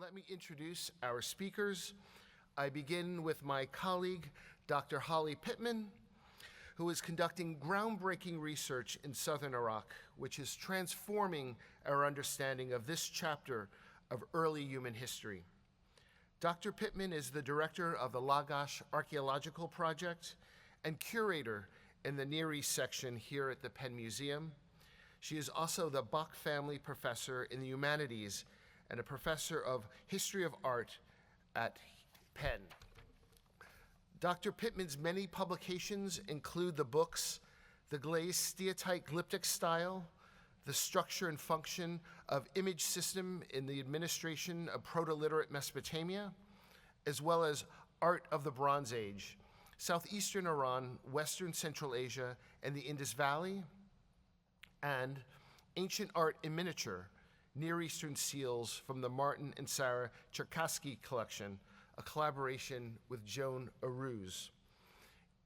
let me introduce our speakers. I begin with my colleague, Dr. Holly Pittman, who is conducting groundbreaking research in southern Iraq, which is transforming our understanding of this chapter of early human history. Dr. Pittman is the director of the Lagash Archaeological Project and curator in the Near East section here at the Penn Museum. She is also the Bach Family Professor in the Humanities and a professor of history of art at Penn. Dr. Pittman's many publications include the books The Glazed Steatite Glyptic Style, The Structure and Function of Image System in the Administration of Proto-Literate Mesopotamia, as well as Art of the Bronze Age, Southeastern Iran, Western Central Asia, and the Indus Valley, and Ancient Art in Miniature, Near Eastern Seals from the Martin and Sarah Cherkassky collection, a collaboration with Joan Arose.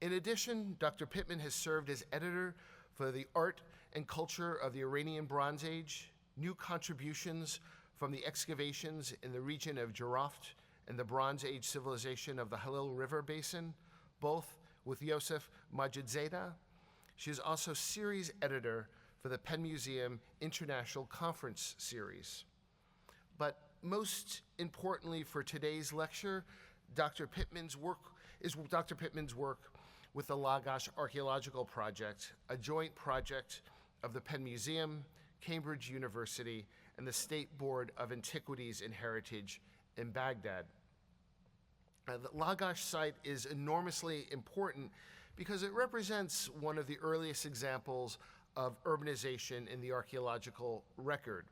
In addition, Dr. Pittman has served as editor for the Art and Culture of the Iranian Bronze Age, new contributions from the excavations in the region of Jaraft and the Bronze Age civilization of the Halil River Basin, both with Yosef Majidzadeh. She is also series editor for the Penn Museum International Conference Series. But most importantly for today's lecture, Dr. Pittman's work with the Lagash Archaeological Project, a joint project of the Penn Museum, Cambridge University, and the State Board of Antiquities and Heritage in Baghdad. The Lagash site is enormously important because it represents one of the earliest examples of urbanization in the archaeological record.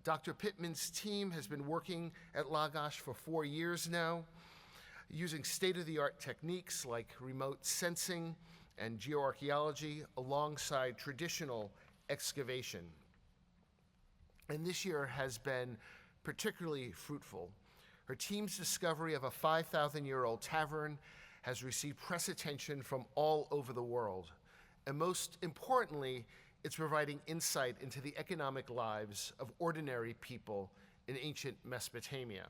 Dr. Pittman's team has been working at Lagash for 4 years now, using state-of-the-art techniques like remote sensing and geoarchaeology alongside traditional excavation. And this year has been particularly fruitful. Her team's discovery of a 5,000-year-old tavern has received press attention from all over the world. And most importantly, it's providing insight into the economic lives of ordinary people in ancient Mesopotamia.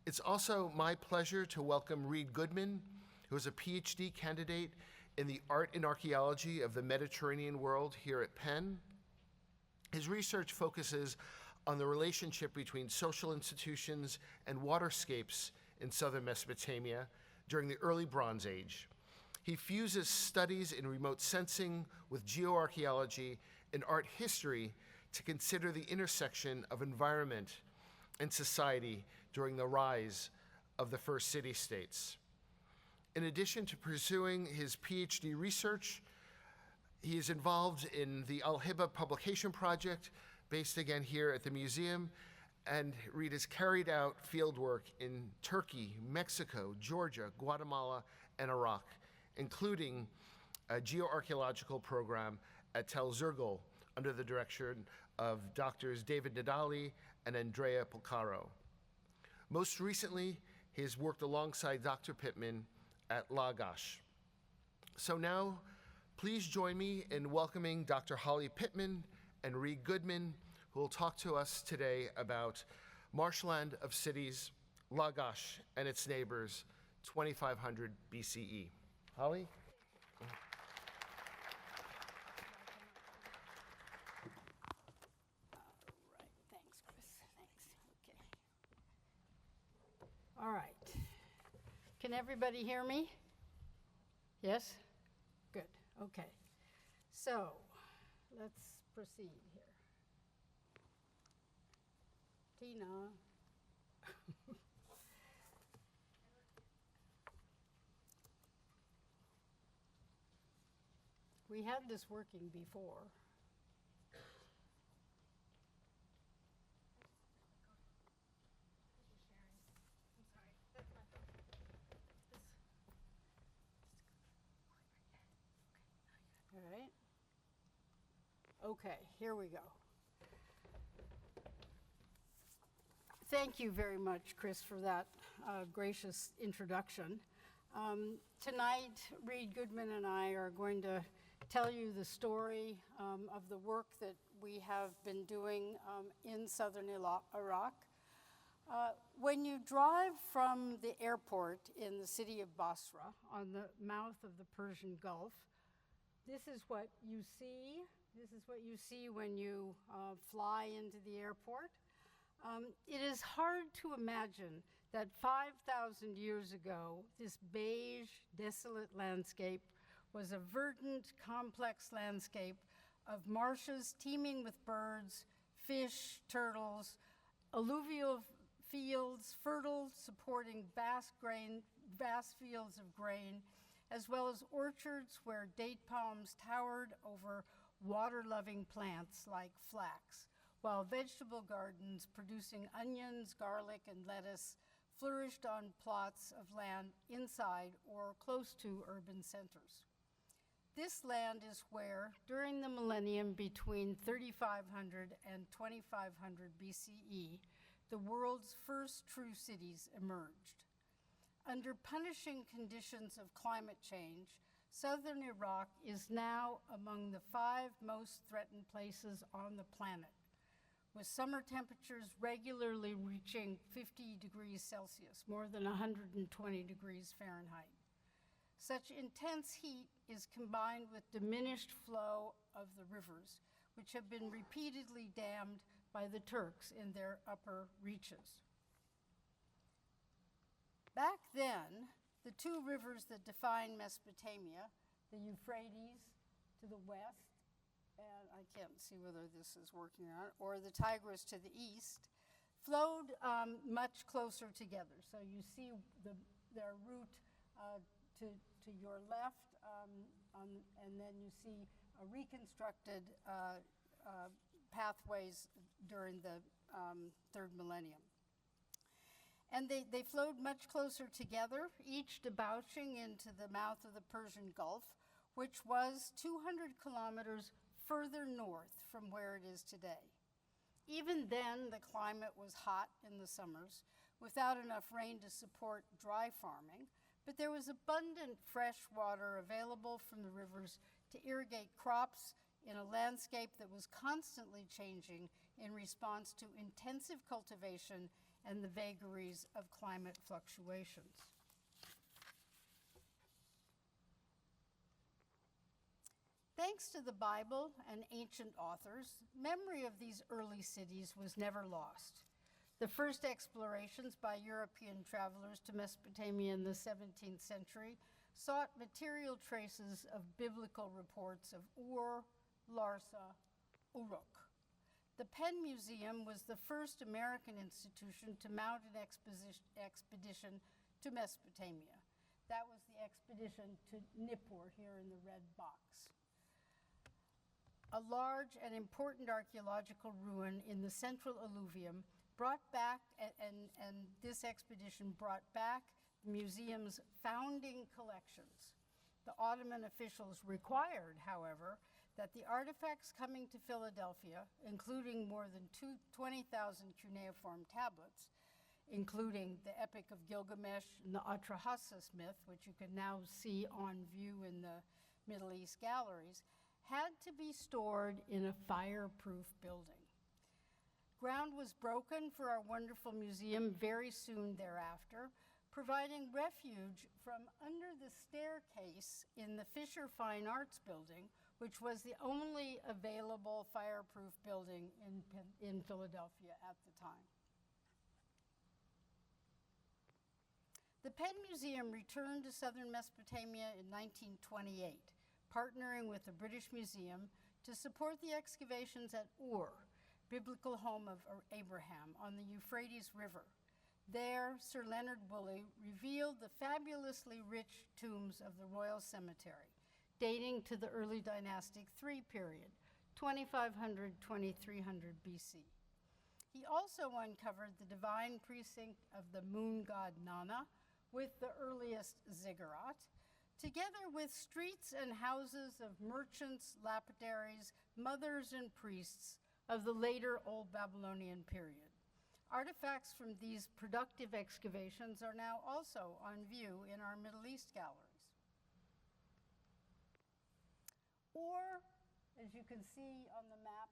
It's also my pleasure to welcome Reed Goodman, who is a Ph.D. candidate in the art and archaeology of the Mediterranean world here at Penn. His research focuses on the relationship between social institutions and waterscapes in southern Mesopotamia during the early Bronze Age. He fuses studies in remote sensing with geoarchaeology and art history to consider the intersection of environment and society during the rise of the first city-states. In addition to pursuing his PhD research, he is involved in the Al-Hiba publication project, based again here at the museum, and Reed has carried out fieldwork in Turkey, Mexico, Georgia, Guatemala, and Iraq, including a geoarchaeological program at Tel Zirgal under the direction of Doctors David Nadali and Andrea Polcaro. Most recently, he has worked alongside Dr. Pittman at Lagash. So now, please join me in welcoming Dr. Holly Pittman and Reed Goodman, who will talk to us today about Marshland of Cities, Lagash and its neighbors, 2500 BCE. Holly? All right, thanks, Chris. Thanks. Okay. All right. Can everybody hear me? Yes? Good. Okay. So, let's proceed here. Tina. We had this working before. All right. Okay, here we go. Thank you very much, Chris, for that gracious introduction. Tonight, Reed Goodman and I are going to tell you the story of the work that we have been doing in southern Iraq When you drive from the airport in the city of Basra on the mouth of the Persian Gulf, this is what you see. This is what you see when you fly into the airport. It is hard to imagine that 5,000 years ago, this beige, desolate landscape was a verdant, complex landscape of marshes teeming with birds, fish, turtles, alluvial fields, fertile, supporting vast fields of grain, as well as orchards where date palms towered over water-loving plants like flax, while vegetable gardens producing onions, garlic, and lettuce flourished on plots of land inside or close to urban centers. This land is where, during the millennium between 3500 and 2500 BCE, the world's first true cities emerged. Under punishing conditions of climate change, southern Iraq is now among the 5 most threatened places on the planet, with summer temperatures regularly reaching 50 degrees Celsius, more than 120 degrees Fahrenheit. Such intense heat is combined with diminished flow of the rivers, which have been repeatedly dammed by the Turks in their upper reaches. Back then, the 2 rivers that define Mesopotamia, the Euphrates to the west, and I can't see whether this is working or not, or the Tigris to the east, flowed much closer together. So you see their route to your left, and then you see a reconstructed pathways during the 3rd millennium. And they flowed much closer together, each debouching into the mouth of the Persian Gulf, which was 200 kilometers further north from where it is today. Even then, the climate was hot in the summers, without enough rain to support dry farming, but there was abundant fresh water available from the rivers to irrigate crops in a landscape that was constantly changing in response to intensive cultivation and the vagaries of climate fluctuations. Thanks to the Bible and ancient authors, memory of these early cities was never lost. The first explorations by European travelers to Mesopotamia in the 17th century sought material traces of biblical reports of Ur, Larsa, Uruk. The Penn Museum was the first American institution to mount an expedition to Mesopotamia. That was the expedition to Nippur, here in the red box. A large and important archaeological ruin in the central alluvium brought back, and this expedition brought back the museum's founding collections. The Ottoman officials required, however, that the artifacts coming to Philadelphia, including more than 20,000 cuneiform tablets, including the Epic of Gilgamesh and the Atrahasis myth, which you can now see on view in the Middle East galleries, had to be stored in a fireproof building. Ground was broken for our wonderful museum very soon thereafter, providing refuge from under the staircase in the Fisher Fine Arts Building, which was the only available fireproof building in Philadelphia at the time. The Penn Museum returned to southern Mesopotamia in 1928, partnering with the British Museum to support the excavations at Ur, biblical home of Abraham, on the Euphrates River. There, Sir Leonard Woolley revealed the fabulously rich tombs of the Royal Cemetery, dating to the early dynastic III period, 2500-2300 BC. He also uncovered the divine precinct of the moon god Nana with the earliest ziggurat, together with streets and houses of merchants, lapidaries, mothers, and priests of the later Old Babylonian period. Artifacts from these productive excavations are now also on view in our Middle East galleries. Or, as you can see on the map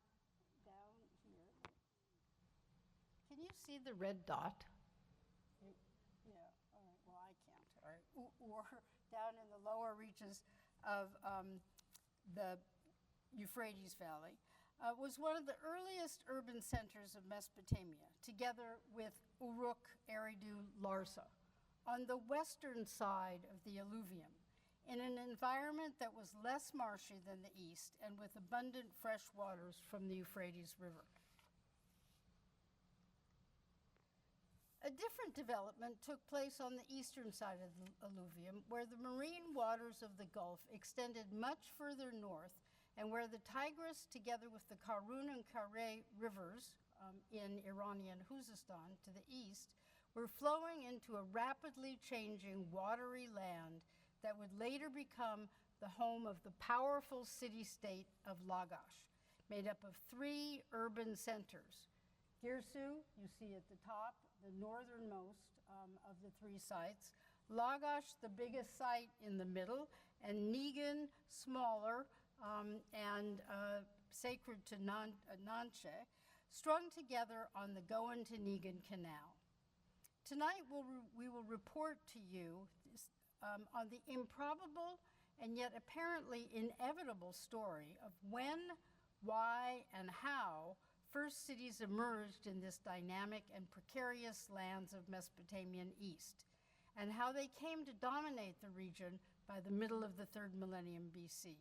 down here, can you see the red dot? Yeah, all right, well, I can't, all right. Or down in the lower reaches of the Euphrates Valley, was one of the earliest urban centers of Mesopotamia, together with Uruk, Eridu, Larsa, on the western side of the alluvium, in an environment that was less marshy than the east and with abundant fresh waters from the Euphrates River. A different development took place on the eastern side of the alluvium, where the marine waters of the Gulf extended much further north, and where the Tigris, together with the Karun and Kare rivers in Iranian Khuzestan to the east, were flowing into a rapidly changing watery land that would later become the home of the powerful city-state of Lagash, made up of 3 urban centers. Girsu, you see at the top, the northernmost of the 3 sites. Lagash, the biggest site in the middle, and Negan, smaller, and sacred to Nanche, strung together on the Goan to Negan Canal. Tonight we will report to you on the improbable and yet apparently inevitable story of when, why, and how first cities emerged in this dynamic and precarious lands of Mesopotamian East, and how they came to dominate the region by the middle of the 3rd millennium BC.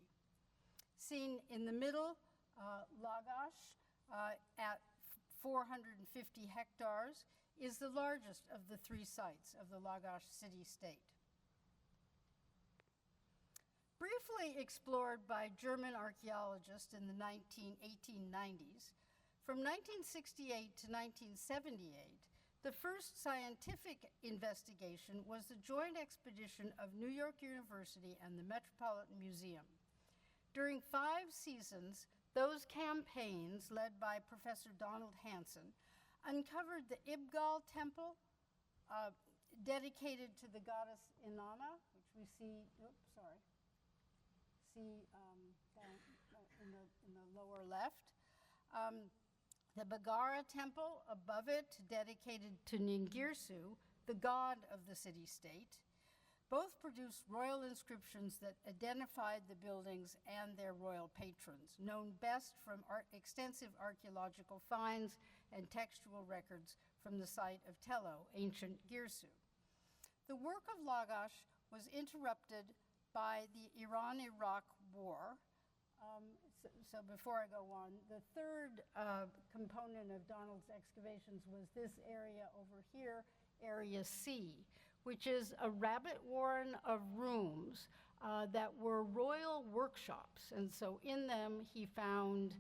Seen in the middle, Lagash at 450 hectares is the largest of the 3 sites of the Lagash city-state. Briefly explored by German archaeologists in the 1890s, from 1968 to 1978, the first scientific investigation was the joint expedition of New York University and the Metropolitan Museum. During 5 seasons, those campaigns, led by Professor Donald Hansen, uncovered the Ibgal Temple, dedicated to the goddess Inanna, which we see, down in the lower left. The Bagara Temple above it, dedicated to Ningirsu, the god of the city-state. Both produced royal inscriptions that identified the buildings and their royal patrons, known best from extensive archaeological finds and textual records from the site of Tello, ancient Girsu. The work of Lagash was interrupted by the Iran-Iraq War. So before I go on, the third component of Donald's excavations was this area over here, Area C, which is a rabbit warren of rooms that were royal workshops. And so in them, he found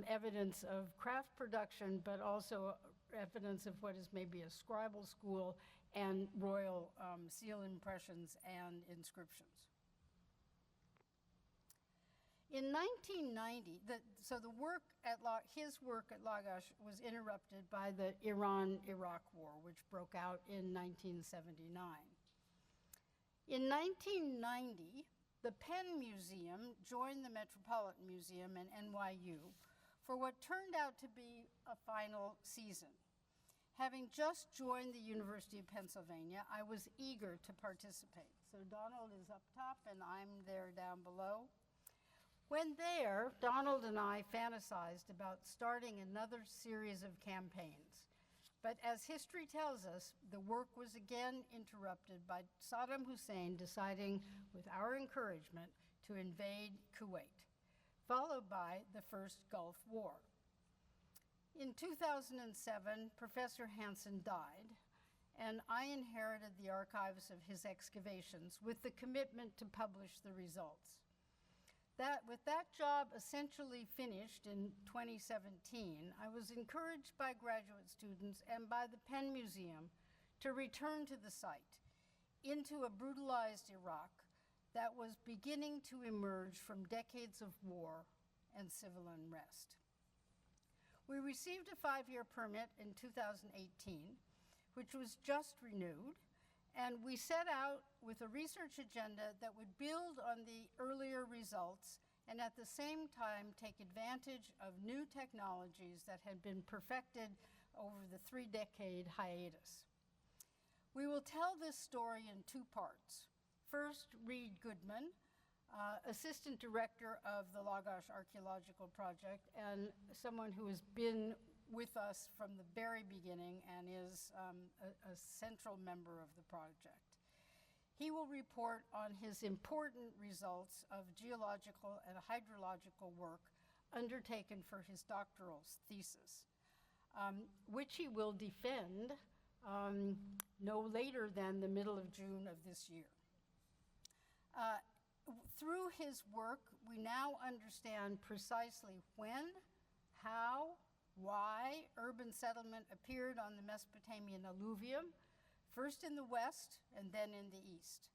evidence of craft production, but also evidence of what is maybe a scribal school and royal seal impressions and inscriptions. In 1990, his work at Lagash was interrupted by the Iran-Iraq War, which broke out in 1979. In 1990, the Penn Museum joined the Metropolitan Museum and NYU for what turned out to be a final season. Having just joined the University of Pennsylvania, I was eager to participate. So Donald is up top and I'm there down below. When there, Donald and I fantasized about starting another series of campaigns. But as history tells us, the work was again interrupted by Saddam Hussein deciding, with our encouragement, to invade Kuwait, followed by the first Gulf War. In 2007, Professor Hansen died, and I inherited the archives of his excavations with the commitment to publish the results. With that job essentially finished in 2017, I was encouraged by graduate students and by the Penn Museum to return to the site, into a brutalized Iraq that was beginning to emerge from decades of war and civil unrest. We received a 5-year permit in 2018, which was just renewed, and we set out with a research agenda that would build on the earlier results and at the same time take advantage of new technologies that had been perfected over the 3-decade hiatus. We will tell this story in 2 parts. First, Reed Goodman, Assistant Director of the Lagash Archaeological Project and someone who has been with us from the very beginning and is a central member of the project. He will report on his important results of geological and hydrological work undertaken for his doctoral thesis, which he will defend no later than the middle of June of this year. Through his work, we now understand precisely when, how, why urban settlement appeared on the Mesopotamian alluvium, first in the west and then in the east.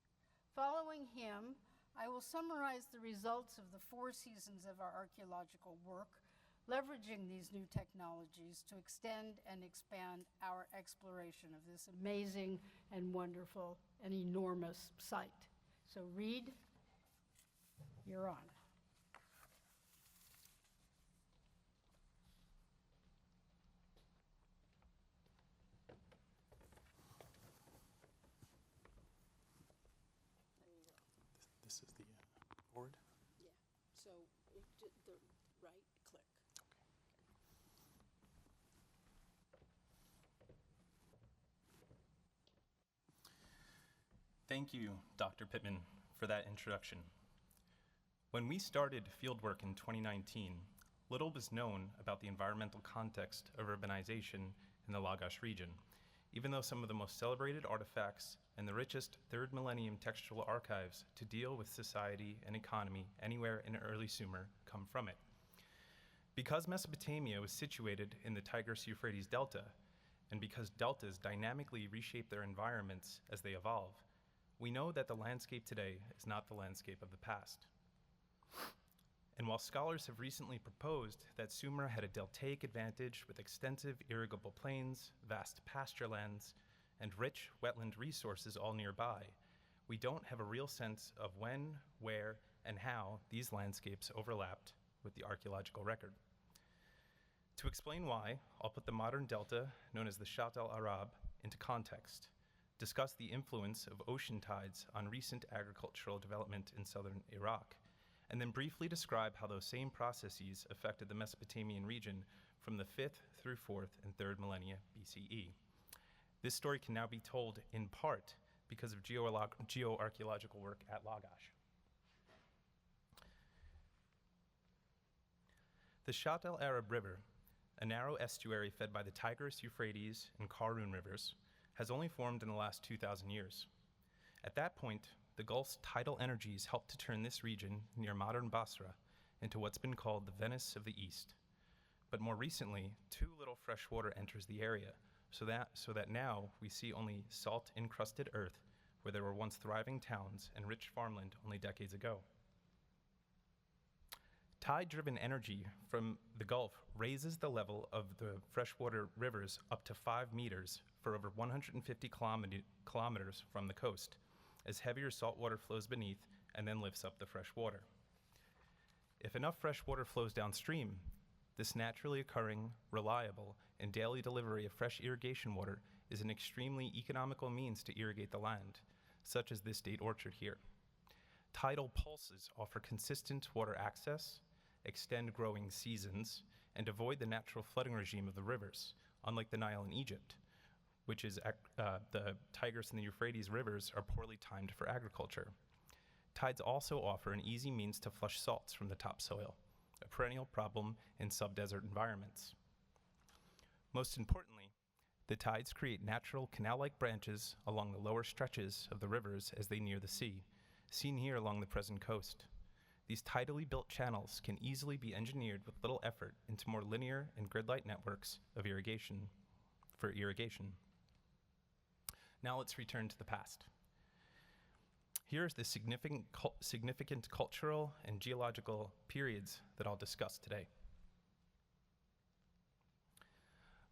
Following him, I will summarize the results of the 4 seasons of our archaeological work, leveraging these new technologies to extend and expand our exploration of this amazing and wonderful and enormous site. So Reed, you're on. This is the board? Yeah, so the right click. Thank you, Dr. Pittman, for that introduction. When we started fieldwork in 2019, little was known about the environmental context of urbanization in the Lagash region, even though some of the most celebrated artifacts and the richest 3rd millennium textual archives to deal with society and economy anywhere in early Sumer come from it. Because Mesopotamia was situated in the Tigris-Euphrates delta, and because deltas dynamically reshape their environments as they evolve, we know that the landscape today is not the landscape of the past. And while scholars have recently proposed that Sumer had a deltaic advantage with extensive irrigable plains, vast pasture lands, and rich wetland resources all nearby, we don't have a real sense of when, where, and how these landscapes overlapped with the archaeological record. To explain why, I'll put the modern delta, known as the Shat al-Arab, into context, discuss the influence of ocean tides on recent agricultural development in southern Iraq, and then briefly describe how those same processes affected the Mesopotamian region from the 5th through 4th and 3rd millennia BCE. This story can now be told in part because of geoarchaeological work at Lagash. The Shat al-Arab River, a narrow estuary fed by the Tigris-Euphrates and Karun rivers, has only formed in the last 2,000 years. At that point, the Gulf's tidal energies helped to turn this region near modern Basra into what's been called the Venice of the East. But more recently, too little fresh water enters the area, so that now we see only salt-encrusted earth where there were once thriving towns and rich farmland only decades ago. Tide-driven energy from the Gulf raises the level of the freshwater rivers up to 5 meters for over 150 kilometers from the coast, as heavier salt water flows beneath and then lifts up the fresh water. If enough fresh water flows downstream, this naturally occurring, reliable, and daily delivery of fresh irrigation water is an extremely economical means to irrigate the land, such as this date orchard here. Tidal pulses offer consistent water access, extend growing seasons, and avoid the natural flooding regime of the rivers, unlike the Nile in Egypt, which is the Tigris and the Euphrates rivers are poorly timed for agriculture. Tides also offer an easy means to flush salts from the topsoil, a perennial problem in subdesert environments. Most importantly, the tides create natural canal-like branches along the lower stretches of the rivers as they near the sea, seen here along the present coast. These tidally built channels can easily be engineered with little effort into more linear and grid-like networks of irrigation. Now let's return to the past. Here's the significant cultural and geological periods that I'll discuss today.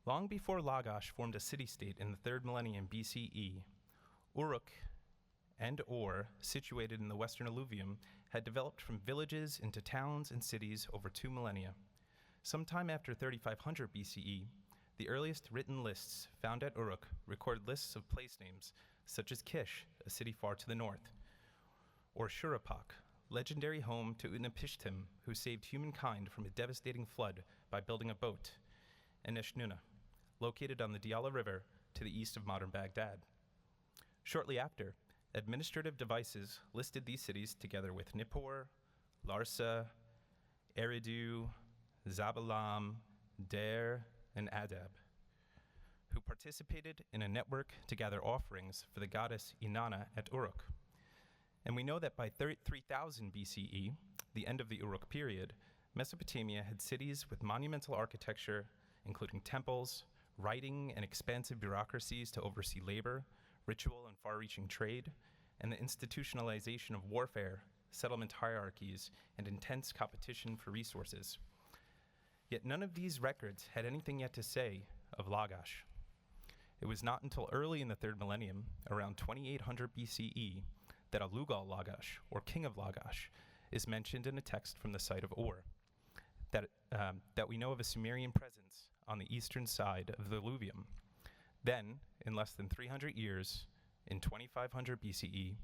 Long before Lagash formed a city-state in the 3rd millennium BCE, Uruk and Ur, situated in the western alluvium, had developed from villages into towns and cities over 2 millennia. Sometime after 3500 BCE, The earliest written lists found at Uruk record lists of place names, such as Kish, a city far to the north, or Shuruppak, legendary home to Utnapishtim, who saved humankind from a devastating flood by building a boat, and Eshnunna, located on the Diyala River to the east of modern Baghdad. Shortly after, administrative devices listed these cities together with Nippur, Larsa, Eridu, Zabalam, Dair, and Adab, who participated in a network to gather offerings for the goddess Inanna at Uruk. And we know that by 3000 BCE, the end of the Uruk period, Mesopotamia had cities with monumental architecture, including temples, writing and expansive bureaucracies to oversee labor, ritual and far-reaching trade, and the institutionalization of warfare, settlement hierarchies, and intense competition for resources. Yet none of these records had anything yet to say of Lagash. It was not until early in the 3rd millennium, around 2800 BCE, that a Lugal Lagash, or king of Lagash, is mentioned in a text from the site of Ur, that we know of a Sumerian presence on the eastern side of the alluvium. Then, in less than 300 years, in 2500 BCE,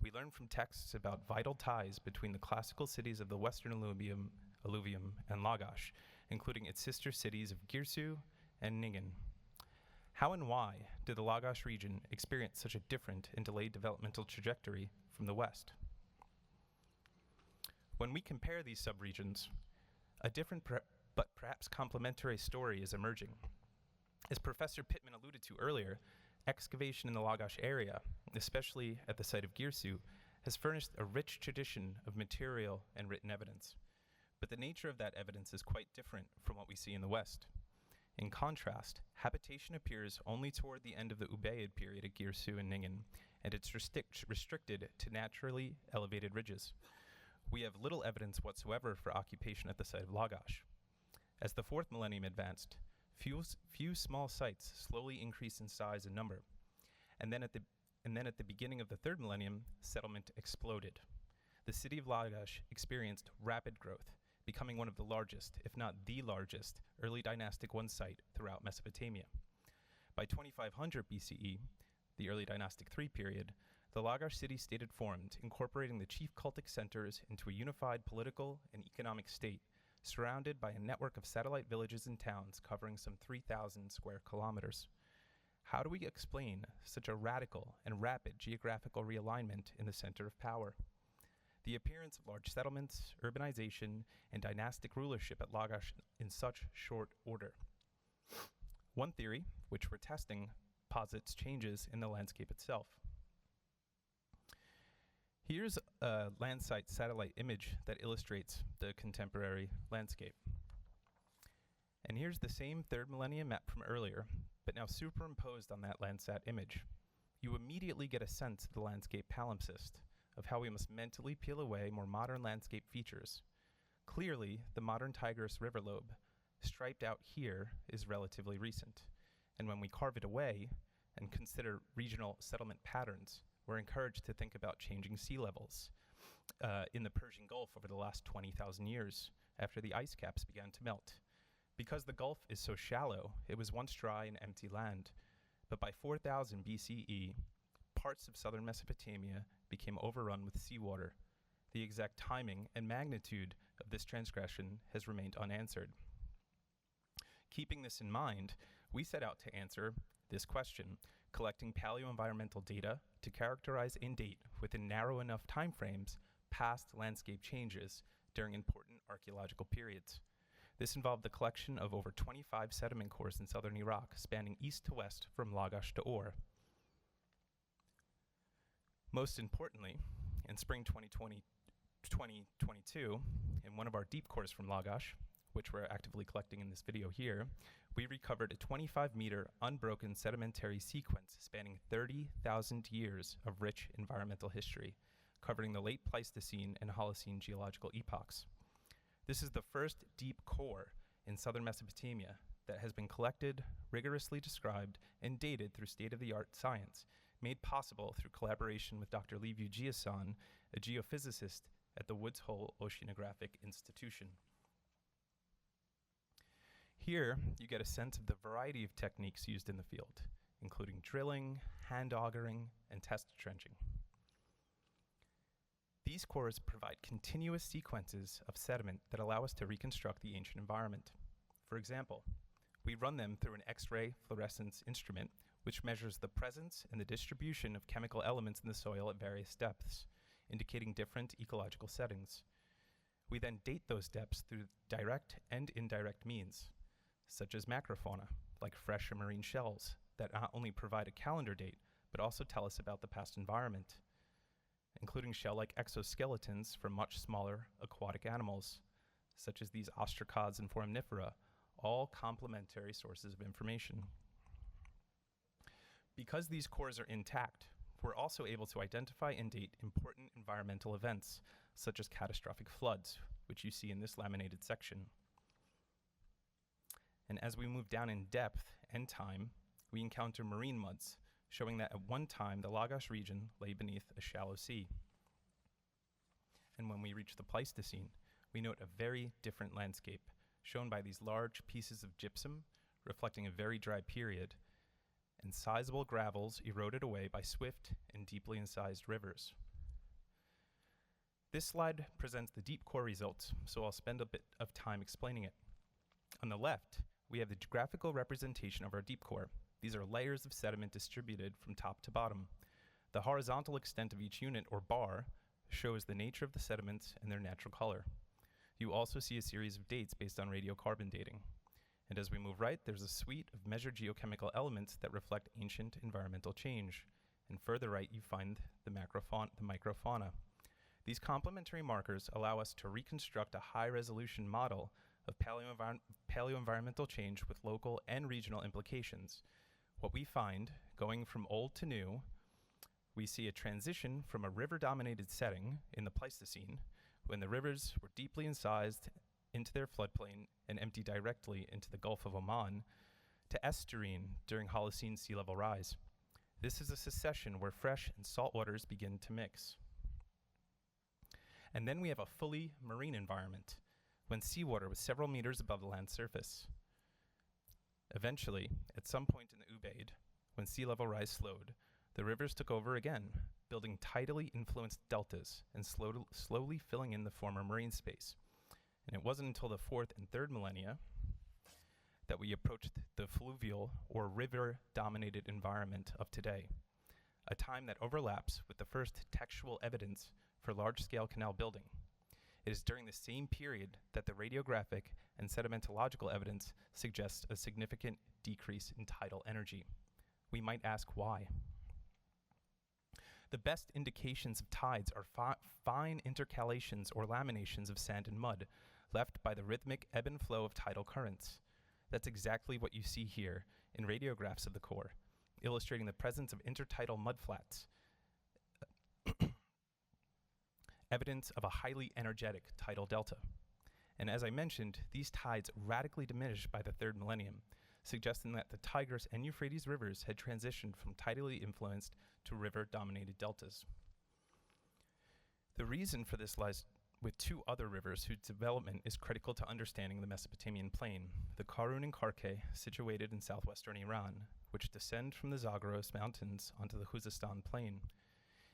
we learn from texts about vital ties between the classical cities of the western alluvium and Lagash, including its sister cities of Girsu and Ningin. How and why did the Lagash region experience such a different and delayed developmental trajectory from the west? When we compare these subregions, a different but perhaps complementary story is emerging. As Professor Pittman alluded to earlier, excavation in the Lagash area, especially at the site of Girsu, has furnished a rich tradition of material and written evidence. But the nature of that evidence is quite different from what we see in the West. In contrast, habitation appears only toward the end of the Ubaid period at Girsu and Ningin, and it's restricted to naturally elevated ridges. We have little evidence whatsoever for occupation at the site of Lagash. As the 4th millennium advanced, few small sites slowly increased in size and number, and then at the beginning of the 3rd millennium, settlement exploded. The city of Lagash experienced rapid growth, becoming one of the largest, if not the largest, early dynastic one site throughout Mesopotamia. By 2500 BCE, the early dynastic 3 period, the Lagash city-state had formed, incorporating the chief cultic centers into a unified political and economic state, surrounded by a network of satellite villages and towns covering some 3,000 square kilometers. How do we explain such a radical and rapid geographical realignment in the center of power? The appearance of large settlements, urbanization, and dynastic rulership at Lagash in such short order. One theory, which we're testing, posits changes in the landscape itself. Here's a Landsat satellite image that illustrates the contemporary landscape. And here's the same 3rd millennium map from earlier, but now superimposed on that Landsat image. You immediately get a sense of the landscape palimpsest, of how we must mentally peel away more modern landscape features. Clearly, the modern Tigris River lobe, striped out here, is relatively recent. And when we carve it away and consider regional settlement patterns, we're encouraged to think about changing sea levels in the Persian Gulf over the last 20,000 years, after the ice caps began to melt. Because the Gulf is so shallow, it was once dry and empty land. But by 4000 BCE, parts of southern Mesopotamia became overrun with seawater. The exact timing and magnitude of this transgression has remained unanswered. Keeping this in mind, we set out to answer this question, collecting paleoenvironmental data to characterize and date within narrow enough timeframes past landscape changes during important archaeological periods. This involved the collection of over 25 sediment cores in southern Iraq, spanning east to west from Lagash to Ur. Most importantly, in spring 2022, in one of our deep cores from Lagash, which we're actively collecting in this video here, we recovered a 25-meter unbroken sedimentary sequence spanning 30,000 years of rich environmental history, covering the late Pleistocene and Holocene geological epochs. This is the first deep core in southern Mesopotamia that has been collected, rigorously described, and dated through state-of-the-art science, made possible through collaboration with Dr. Liviu Giason, a geophysicist at the Woods Hole Oceanographic Institution. Here, you get a sense of the variety of techniques used in the field, including drilling, hand augering, and test trenching. These cores provide continuous sequences of sediment that allow us to reconstruct the ancient environment. For example, we run them through an X-ray fluorescence instrument, which measures the presence and the distribution of chemical elements in the soil at various depths, indicating different ecological settings. We then date those depths through direct and indirect means, such as macrofauna, like fresh or marine shells, that not only provide a calendar date, but also tell us about the past environment, including shell-like exoskeletons from much smaller aquatic animals, such as these ostracods and foraminifera, all complementary sources of information. Because these cores are intact, we're also able to identify and date important environmental events, such as catastrophic floods, which you see in this laminated section. And as we move down in depth and time, we encounter marine muds, showing that at one time the Lagash region lay beneath a shallow sea. And when we reach the Pleistocene, we note a very different landscape, shown by these large pieces of gypsum reflecting a very dry period, and sizable gravels eroded away by swift and deeply incised rivers. This slide presents the deep core results, so I'll spend a bit of time explaining it. On the left, we have the graphical representation of our deep core. These are layers of sediment distributed from top to bottom. The horizontal extent of each unit, or bar, shows the nature of the sediments and their natural color. You also see a series of dates based on radiocarbon dating. And as we move right, there's a suite of measured geochemical elements that reflect ancient environmental change. And further right, you find the microfauna. These complementary markers allow us to reconstruct a high-resolution model of paleo-environmental change with local and regional implications. What we find, going from old to new, we see a transition from a river-dominated setting in the Pleistocene, when the rivers were deeply incised into their floodplain and empty directly into the Gulf of Oman, to estuarine during Holocene sea level rise. This is a succession where fresh and salt waters begin to mix. And then we have a fully marine environment, when seawater was several meters above the land surface. Eventually, at some point in the Ubaid, when sea level rise slowed, the rivers took over again, building tidally influenced deltas and slowly filling in the former marine space. And it wasn't until the 4th and 3rd millennia that we approached the fluvial or river-dominated environment of today, a time that overlaps with the first textual evidence for large-scale canal building. It is during the same period that the radiographic and sedimentological evidence suggests a significant decrease in tidal energy. We might ask why. The best indications of tides are fine intercalations or laminations of sand and mud, left by the rhythmic ebb and flow of tidal currents. That's exactly what you see here in radiographs of the core, illustrating the presence of intertidal mudflats, evidence of a highly energetic tidal delta. And as I mentioned, these tides radically diminished by the 3rd millennium, suggesting that the Tigris and Euphrates rivers had transitioned from tidally influenced to river-dominated deltas. The reason for this lies with two other rivers whose development is critical to understanding the Mesopotamian plain, the Karun and Karkay, situated in southwestern Iran, which descend from the Zagros Mountains onto the Khuzestan plain.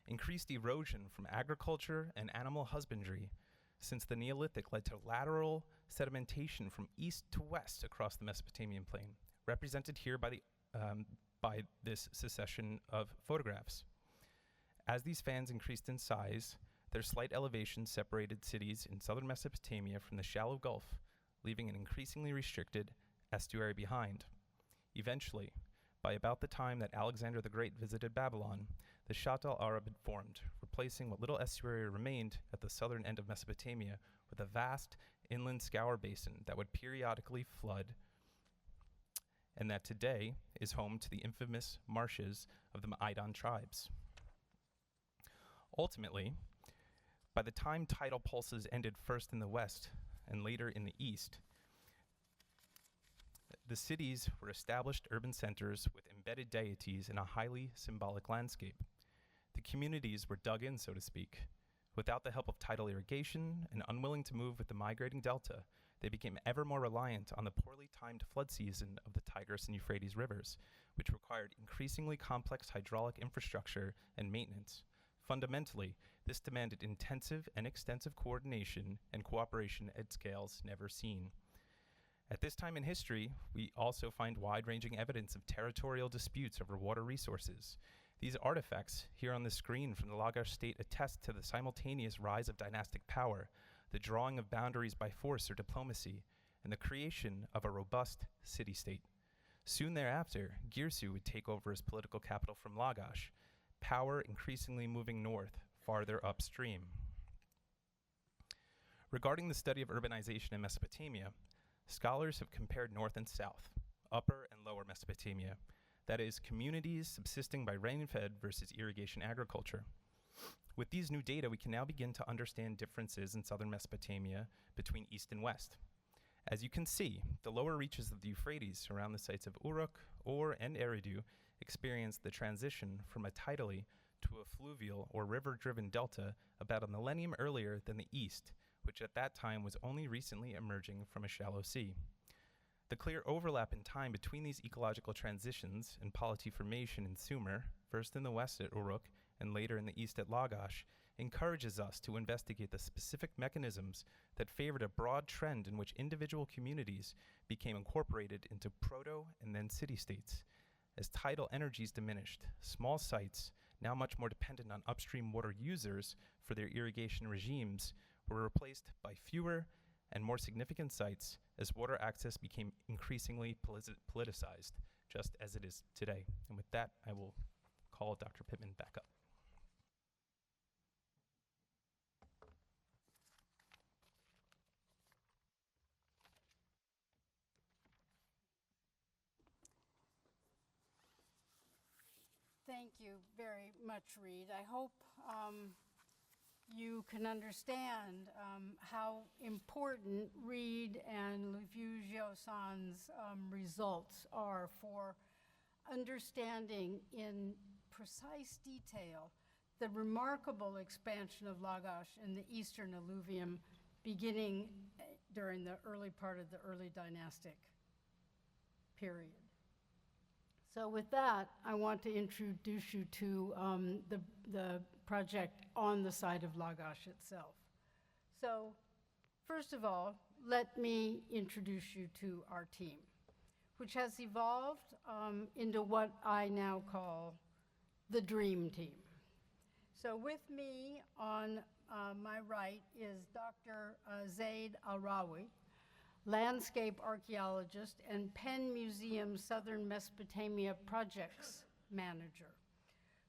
Increased erosion from agriculture and animal husbandry since the Neolithic led to lateral sedimentation from east to west across the Mesopotamian plain, represented here by this succession of photographs. As these fans increased in size, their slight elevation separated cities in southern Mesopotamia from the shallow Gulf, leaving an increasingly restricted estuary behind. Eventually, by about the time that Alexander the Great visited Babylon, the Shatt al-Arab had formed, replacing what little estuary remained at the southern end of Mesopotamia with a vast inland scour basin that would periodically flood, and that today is home to the infamous marshes of the Ma'aidan tribes. Ultimately, by the time tidal pulses ended first in the west and later in the east, the cities were established urban centers with embedded deities in a highly symbolic landscape. The communities were dug in, so to speak. Without the help of tidal irrigation and unwilling to move with the migrating delta, they became ever more reliant on the poorly timed flood season of the Tigris and Euphrates rivers, which required increasingly complex hydraulic infrastructure and maintenance. Fundamentally, this demanded intensive and extensive coordination and cooperation at scales never seen. At this time in history, we also find wide-ranging evidence of territorial disputes over water resources. These artifacts here on the screen from the Lagash state attest to the simultaneous rise of dynastic power, the drawing of boundaries by force or diplomacy, and the creation of a robust city-state. Soon thereafter, Girsu would take over as political capital from Lagash, power increasingly moving north, farther upstream. Regarding the study of urbanization in Mesopotamia, scholars have compared north and south, upper and lower Mesopotamia, that is, communities subsisting by rain-fed versus irrigation agriculture. With these new data, we can now begin to understand differences in southern Mesopotamia between east and west. As you can see, the lower reaches of the Euphrates around the sites of Uruk, Ur, and Eridu experienced the transition from a tidally to a fluvial or river-driven delta about a millennium earlier than the east, which at that time was only recently emerging from a shallow sea. The clear overlap in time between these ecological transitions and polity formation in Sumer, first in the west at Uruk and later in the east at Lagash, encourages us to investigate the specific mechanisms that favored a broad trend in which individual communities became incorporated into proto and then city-states. As tidal energies diminished, small sites, now much more dependent on upstream water users for their irrigation regimes, were replaced by fewer and more significant sites as water access became increasingly politicized, just as it is today. And with that, I will call Dr. Pittman back up. Thank you very much, Reed. I hope you can understand how important Reed and Liu-Jiaosan's results are for understanding in precise detail the remarkable expansion of Lagash in the eastern alluvium beginning during the early part of the early dynastic period. So with that, I want to introduce you to the project on the site of Lagash itself. So first of all, let me introduce you to our team, which has evolved into what I now call the Dream Team. So with me on my right is Dr. Zaid Al-Rawi, landscape archaeologist and Penn Museum Southern Mesopotamia Projects Manager,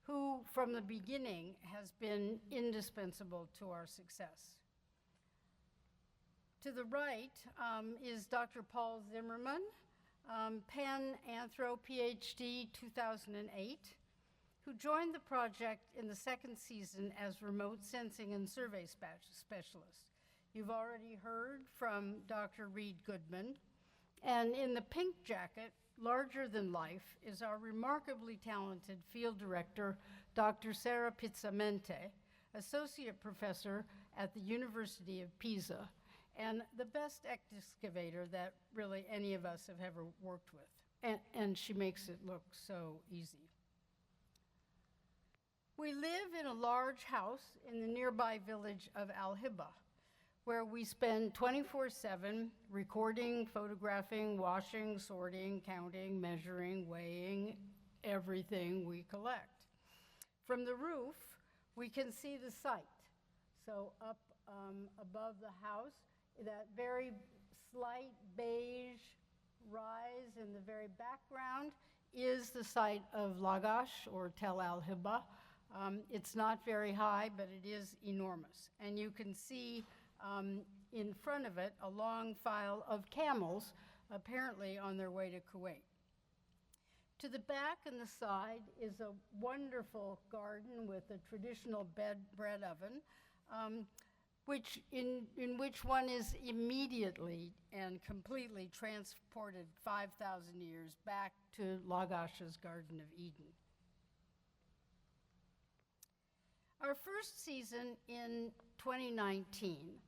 who from the beginning has been indispensable to our success. To the right is Dr. Paul Zimmerman, Penn Anthro Ph.D. 2008, who joined the project in the second season as remote sensing and survey specialist. You've already heard from Dr. Reed Goodman, and in the pink jacket, larger than life, is our remarkably talented field director, Dr. Sara Pizzamente, associate professor at the University of Pisa, and the best excavator that really any of us have ever worked with. And she makes it look so easy. We live in a large house in the nearby village of Al-Hibba, where we spend 24/7 recording, photographing, washing, sorting, counting, measuring, weighing everything we collect. From the roof, we can see the site. So up above the house, that very slight beige rise in the very background is the site of Lagash, or Tel Al-Hibba. It's not very high, but it is enormous. And you can see in front of it a long file of camels, apparently on their way to Kuwait. To the back and the side is a wonderful garden with a traditional bread oven, in which one is immediately and completely transported 5,000 years back to Lagash's Garden of Eden. Our first season in 2019,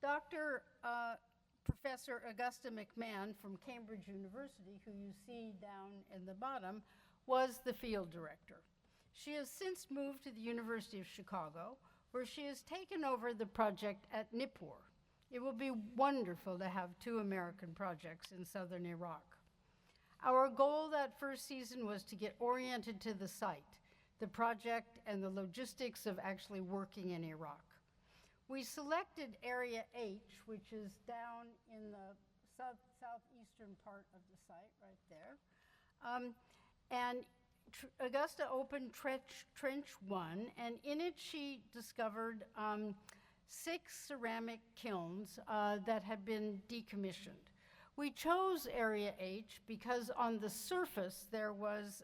Dr. Professor Augusta McMahon from Cambridge University, who you see down in the bottom, was the field director. She has since moved to the University of Chicago, where she has taken over the project at Nippur. It will be wonderful to have 2 American projects in southern Iraq. Our goal that first season was to get oriented to the site, the project, and the logistics of actually working in Iraq. We selected Area H, which is down in the southeastern part of the site, right there. And Augusta opened Trench 1, and in it she discovered 6 ceramic kilns that had been decommissioned. We chose Area H because on the surface there was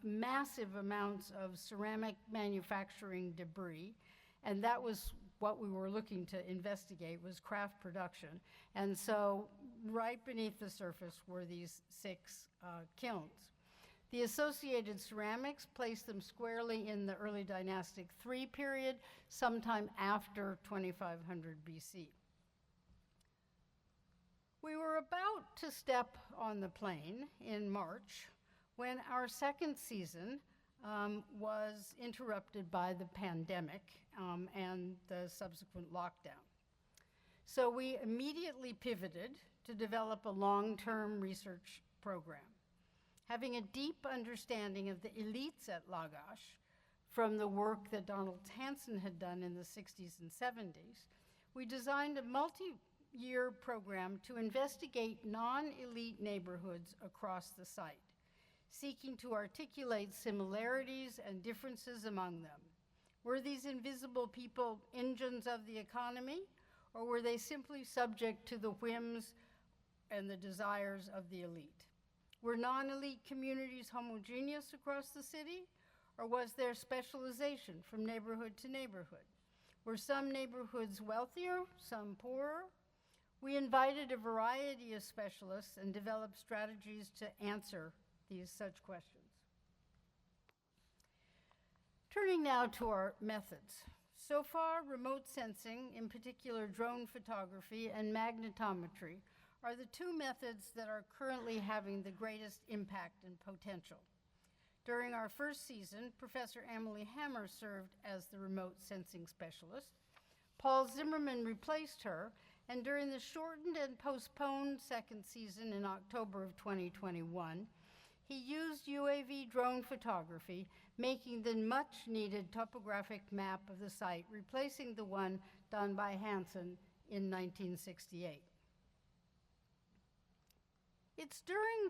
massive amounts of ceramic manufacturing debris, and that was what we were looking to investigate, was craft production. And so right beneath the surface were these 6 kilns. The associated ceramics placed them squarely in the early dynastic III period, sometime after 2500 BC. We were about to step on the plane in March when our second season was interrupted by the pandemic and the subsequent lockdown. So we immediately pivoted to develop a long-term research program. Having a deep understanding of the elites at Lagash from the work that Donald Hanson had done in the 60s and 70s, we designed a multi-year program to investigate non-elite neighborhoods across the site, seeking to articulate similarities and differences among them. Were these invisible people engines of the economy, or were they simply subject to the whims and the desires of the elite? Were non-elite communities homogeneous across the city, or was there specialization from neighborhood to neighborhood? Were some neighborhoods wealthier, some poorer? We invited a variety of specialists and developed strategies to answer such questions. Turning now to our methods. So far, remote sensing, in particular drone photography and magnetometry, are the 2 methods that are currently having the greatest impact and potential. During our first season, Professor Emily Hammer served as the remote sensing specialist. Paul Zimmerman replaced her, and during the shortened and postponed second season in October of 2021, he used UAV drone photography, making the much-needed topographic map of the site, replacing the one done by Hansen in 1968. It's during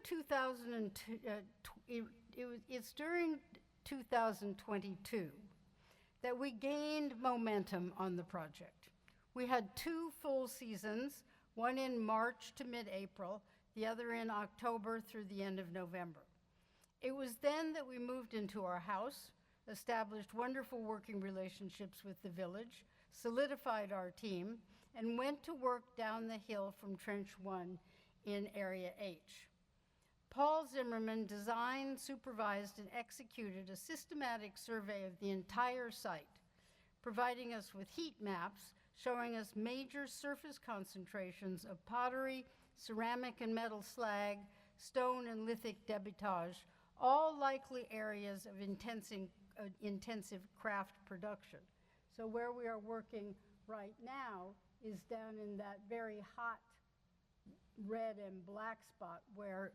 2022 that we gained momentum on the project. We had 2 full seasons, one in March to mid-April, the other in October through the end of November. It was then that we moved into our house, established wonderful working relationships with the village, solidified our team, and went to work down the hill from Trench 1 in Area H. Paul Zimmerman designed, supervised, and executed a systematic survey of the entire site, providing us with heat maps showing us major surface concentrations of pottery, ceramic and metal slag, stone and lithic debitage, all likely areas of intensive craft production. So where we are working right now is down in that very hot red and black spot where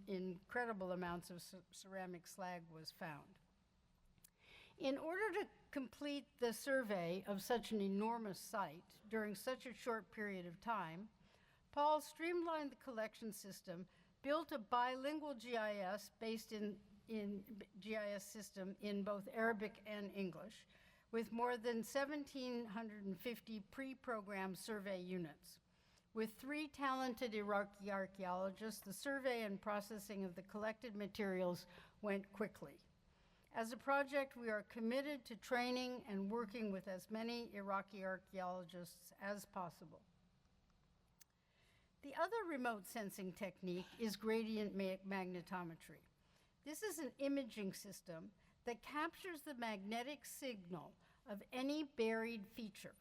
incredible amounts of ceramic slag was found. In order to complete the survey of such an enormous site during such a short period of time, Paul streamlined the collection system, built a bilingual GIS based in GIS system in both Arabic and English, with more than 1,750 pre-programmed survey units. With 3 talented Iraqi archaeologists, the survey and processing of the collected materials went quickly. As a project, we are committed to training and working with as many Iraqi archaeologists as possible. The other remote sensing technique is gradient magnetometry. This is an imaging system that captures the magnetic signal of any buried feature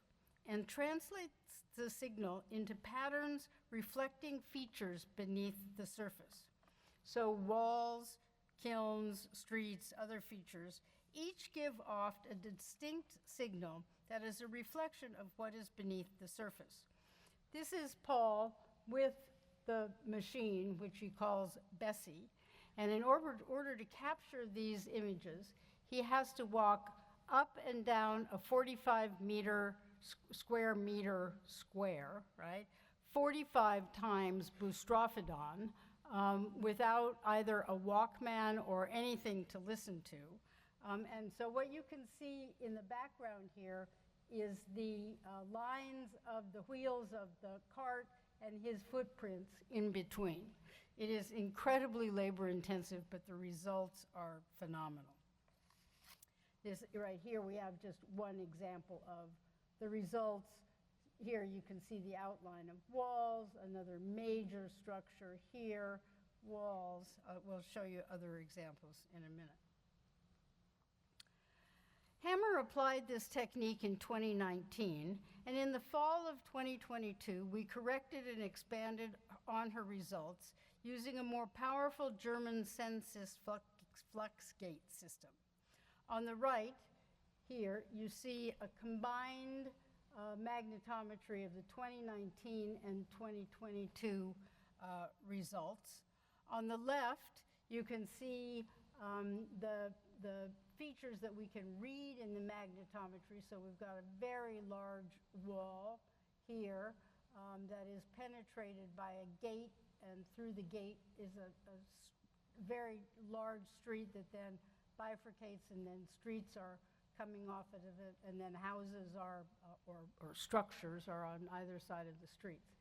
and translates the signal into patterns reflecting features beneath the surface. So walls, kilns, streets, other features, each give off a distinct signal that is a reflection of what is beneath the surface. This is Paul with the machine, which he calls Bessie, and in order to capture these images, he has to walk up and down a 45 square meter square, right? 45 times Boustrophodon, without either a Walkman or anything to listen to. And so what you can see in the background here is the lines of the wheels of the cart and his footprints in between. It is incredibly labor intensive, but the results are phenomenal. This right here, we have just one example of the results. Here you can see the outline of walls, another major structure here, walls. We'll show you other examples in a minute. Hammer applied this technique in 2019, and in the fall of 2022, we corrected and expanded on her results using a more powerful German census flux gate system. On the right here, you see a combined magnetometry of the 2019 and 2022 results. On the left, you can see the features that we can read in the magnetometry. So we've got a very large wall here that is penetrated by a gate, and through the gate is a very large street that then bifurcates, and then streets are coming off of it, and then houses are, or structures are on either side of the streets.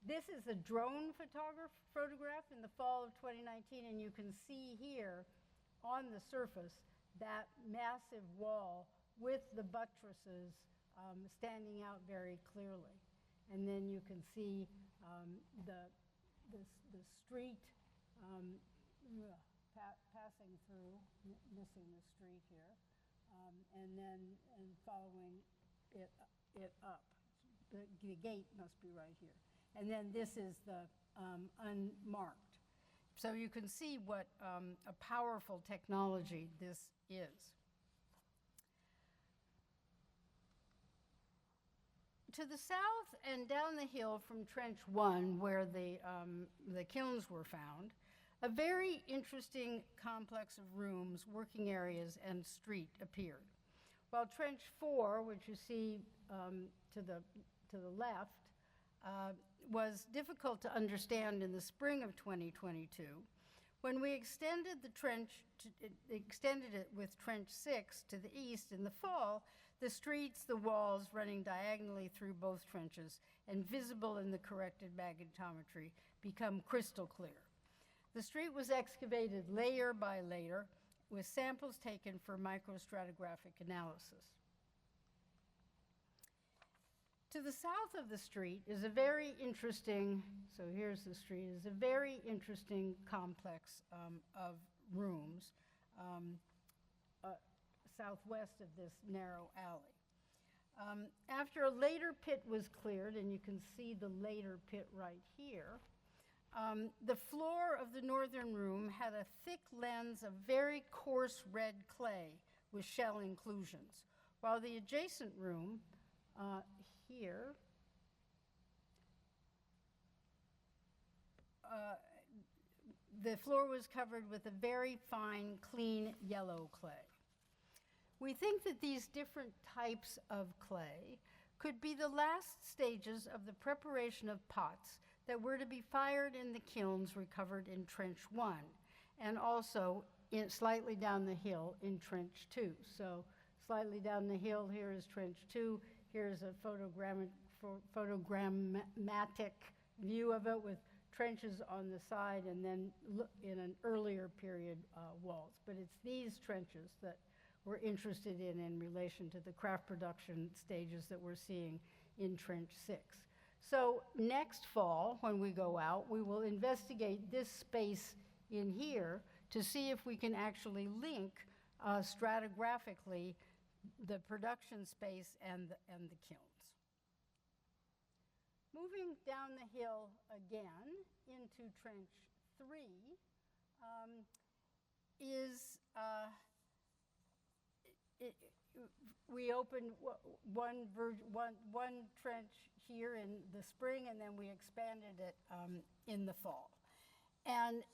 This is a drone photograph in the fall of 2019, and you can see here on the surface that massive wall with the buttresses standing out very clearly. And then you can see the street passing through, missing the street here, and following it up. The gate must be right here. And then this is the unmarked. So you can see what a powerful technology this is. To the south and down the hill from Trench 1, where the kilns were found, a very interesting complex of rooms, working areas, and street appeared. While Trench 4, which you see to the left, was difficult to understand in the spring of 2022. When we extended it with Trench 6 to the east in the fall, the streets, the walls running diagonally through both trenches and visible in the corrected magnetometry become crystal clear. The street was excavated layer by layer with samples taken for microstratigraphic analysis. To the south of the street is a very interesting, so here's the street, is a very interesting complex of rooms southwest of this narrow alley. After a later pit was cleared, and you can see the later pit right here, the floor of the northern room had a thick lens of very coarse red clay with shell inclusions, while the adjacent room here the floor was covered with a very fine, clean yellow clay. We think that these different types of clay could be the last stages of the preparation of pots that were to be fired in the kilns recovered in Trench 1, and also slightly down the hill in Trench 2. So slightly down the hill, here is Trench 2. Here's a photogrammatic view of it with trenches on the side, and then in an earlier period walls. But it's these trenches that we're interested in relation to the craft production stages that we're seeing in Trench 6. So next fall, when we go out, we will investigate this space in here to see if we can actually link stratigraphically the production space and the kilns. Moving down the hill again into Trench 3 we opened one trench here in the spring, and then we expanded it in the fall. And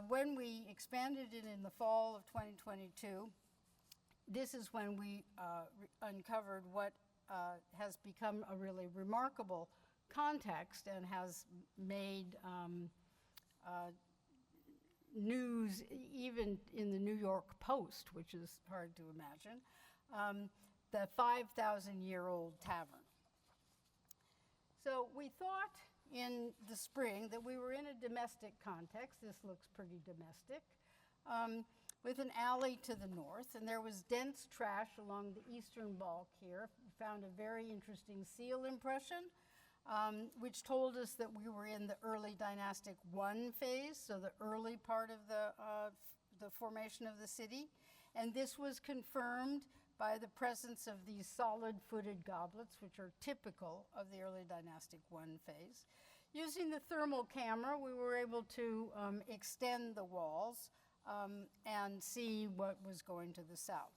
when we expanded it in the fall of 2022, this is when we uncovered what has become a really remarkable context and has made news even in the New York Post, which is hard to imagine, the 5,000-year-old tavern. So we thought in the spring that we were in a domestic context. This looks pretty domestic, with an alley to the north, and there was dense trash along the eastern bulk here. We found a very interesting seal impression, which told us that we were in the early dynastic I phase, so the early part of the formation of the city. And this was confirmed by the presence of these solid-footed goblets, which are typical of the early dynastic I phase. Using the thermal camera, we were able to extend the walls and see what was going to the south.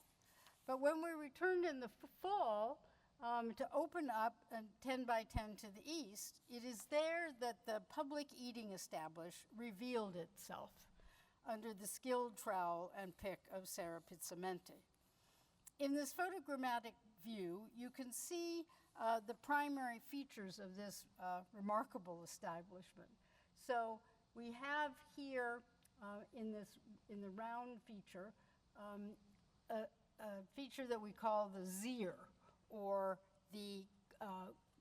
But when we returned in the fall to open up a 10 by 10 to the east, it is there that the public eating establishment revealed itself under the skilled trowel and pick of Sarah Pizzamenti. In this photogrammatic view, you can see the primary features of this remarkable establishment. So we have here in the round feature, a feature that we call the Zier, or the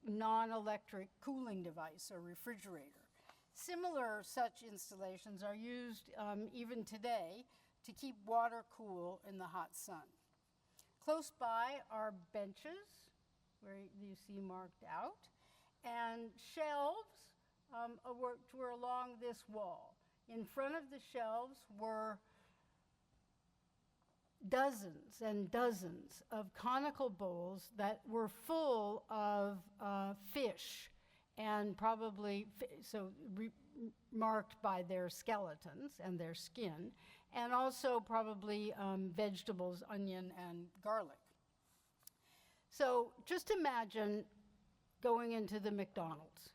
non-electric cooling device or refrigerator. Similar such installations are used even today to keep water cool in the hot sun. Close by are benches, where you see marked out, and shelves were along this wall. In front of the shelves were dozens and dozens of conical bowls that were full of fish, and probably marked by their skeletons and their skin, and also probably vegetables, onion, and garlic. So just imagine going into the McDonald's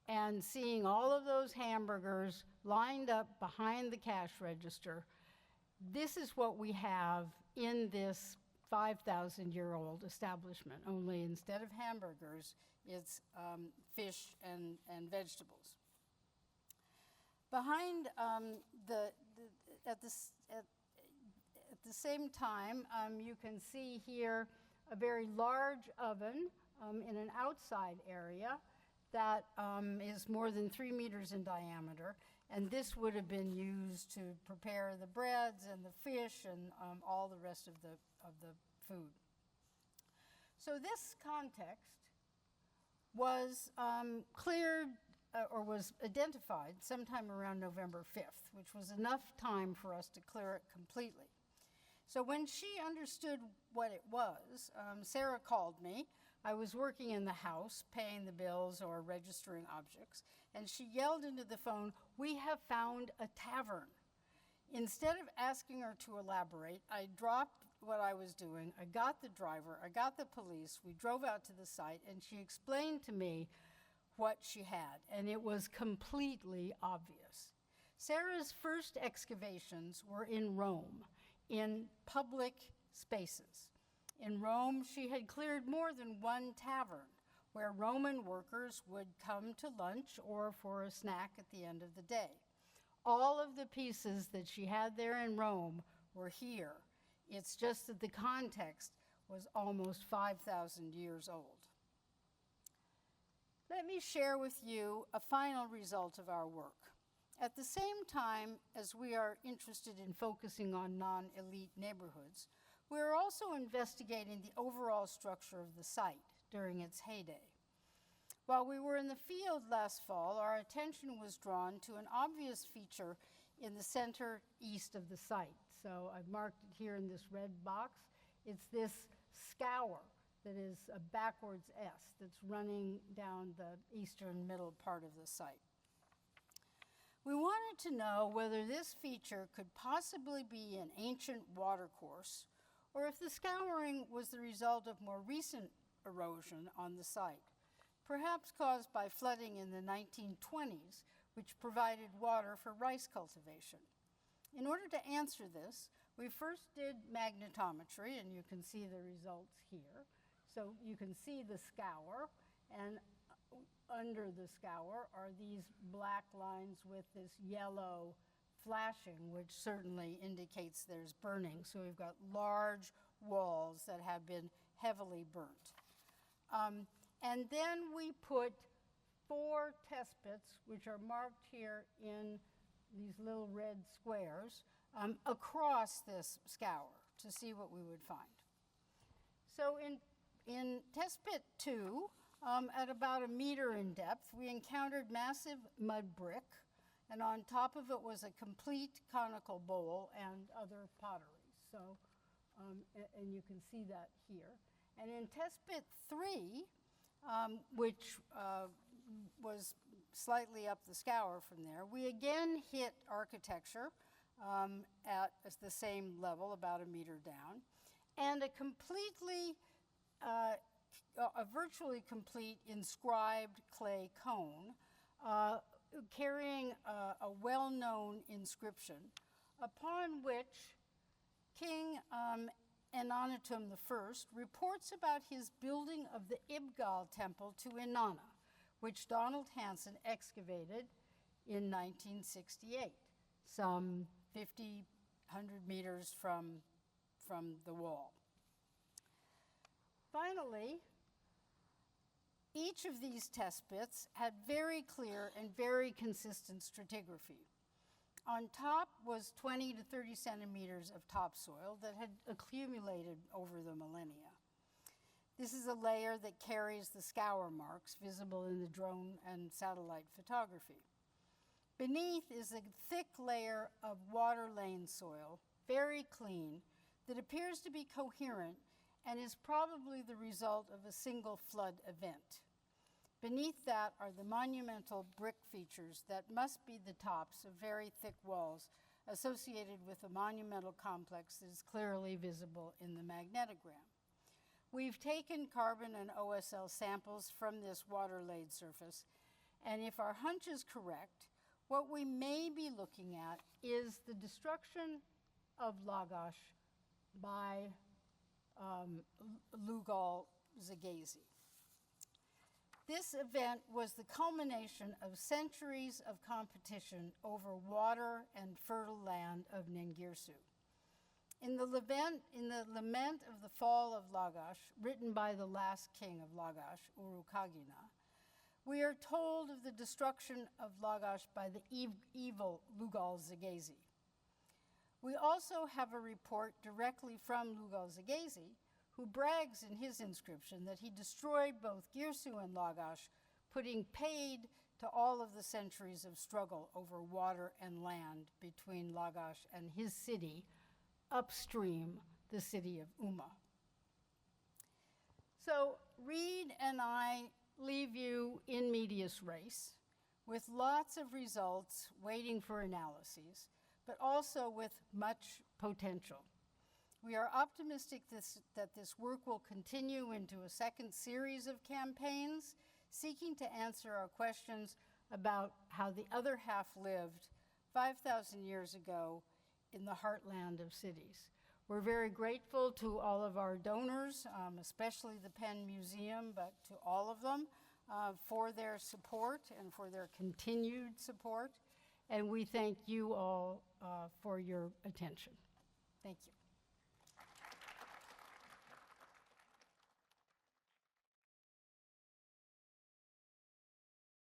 and seeing all of those hamburgers lined up behind the cash register. This is what we have in this 5,000-year-old establishment, only instead of hamburgers, it's fish and vegetables. Behind at the same time, you can see here a very large oven in an outside area that is more than 3 meters in diameter, and this would have been used to prepare the breads and the fish and all the rest of the food. So this context was cleared or was identified sometime around November 5th, which was enough time for us to clear it completely. So when she understood what it was, Sarah called me. I was working in the house, paying the bills or registering objects, and she yelled into the phone, "We have found a tavern." Instead of asking her to elaborate, I dropped what I was doing. I got the driver, I got the police, we drove out to the site, and she explained to me what she had, and it was completely obvious. Sarah's first excavations were in Rome, in public spaces. In Rome, she had cleared more than one tavern where Roman workers would come to lunch or for a snack at the end of the day. All of the pieces that she had there in Rome were here. It's just that the context was almost 5,000 years old. Let me share with you a final result of our work. At the same time as we are interested in focusing on non-elite neighborhoods, we are also investigating the overall structure of the site during its heyday. While we were in the field last fall, our attention was drawn to an obvious feature in the center east of the site. So I've marked it here in this red box. It's this scour that is a backwards S that's running down the eastern middle part of the site. We wanted to know whether this feature could possibly be an ancient watercourse, or if the scouring was the result of more recent erosion on the site, perhaps caused by flooding in the 1920s, which provided water for rice cultivation. In order to answer this, we first did magnetometry, and you can see the results here. So you can see the scour, and under the scour are these black lines with this yellow flashing, which certainly indicates there's burning. So we've got large walls that have been heavily burnt. And then we put 4 test pits, which are marked here in these little red squares, across this scour to see what we would find. So in test pit 2, at about 1 meter in depth, we encountered massive mud brick, and on top of it was a complete conical bowl and other pottery. So, and you can see that here. And in test pit 3, which was slightly up the scour from there, we again hit architecture at the same level, about 1 meter down, and a virtually complete inscribed clay cone carrying a well-known inscription upon which King Enanatum I reports about his building of the Ibgal temple to Inanna, which Donald Hansen excavated in 1968, some 100 meters from the wall. Finally, each of these test pits had very clear and very consistent stratigraphy. On top was 20 to 30 centimeters of topsoil that had accumulated over the millennia. This is a layer that carries the scour marks visible in the drone and satellite photography. Beneath is a thick layer of water-lane soil, very clean, that appears to be coherent and is probably the result of a single flood event. Beneath that are the monumental brick features that must be the tops of very thick walls associated with a monumental complex that is clearly visible in the magnetogram. We've taken carbon and OSL samples from this water-laid surface, and if our hunch is correct, what we may be looking at is the destruction of Lagash by Lugal-Zaghazi. This event was the culmination of centuries of competition over water and fertile land of Ningirsu. In the lament of the fall of Lagash, written by the last king of Lagash, Urukagina, we are told of the destruction of Lagash by the evil Lugal-Zaghazi. We also have a report directly from Lugal-Zaghazi, who brags in his inscription that he destroyed both Girsu and Lagash, putting paid to all of the centuries of struggle over water and land between Lagash and his city, upstream the city of Umma. So Reed and I leave you in medias res, with lots of results waiting for analyses, but also with much potential. We are optimistic that this work will continue into a second series of campaigns, seeking to answer our questions about how the other half lived 5,000 years ago in the heartland of cities. We're very grateful to all of our donors, especially the Penn Museum, but to all of them for their support and for their continued support. And we thank you all for your attention. Thank you.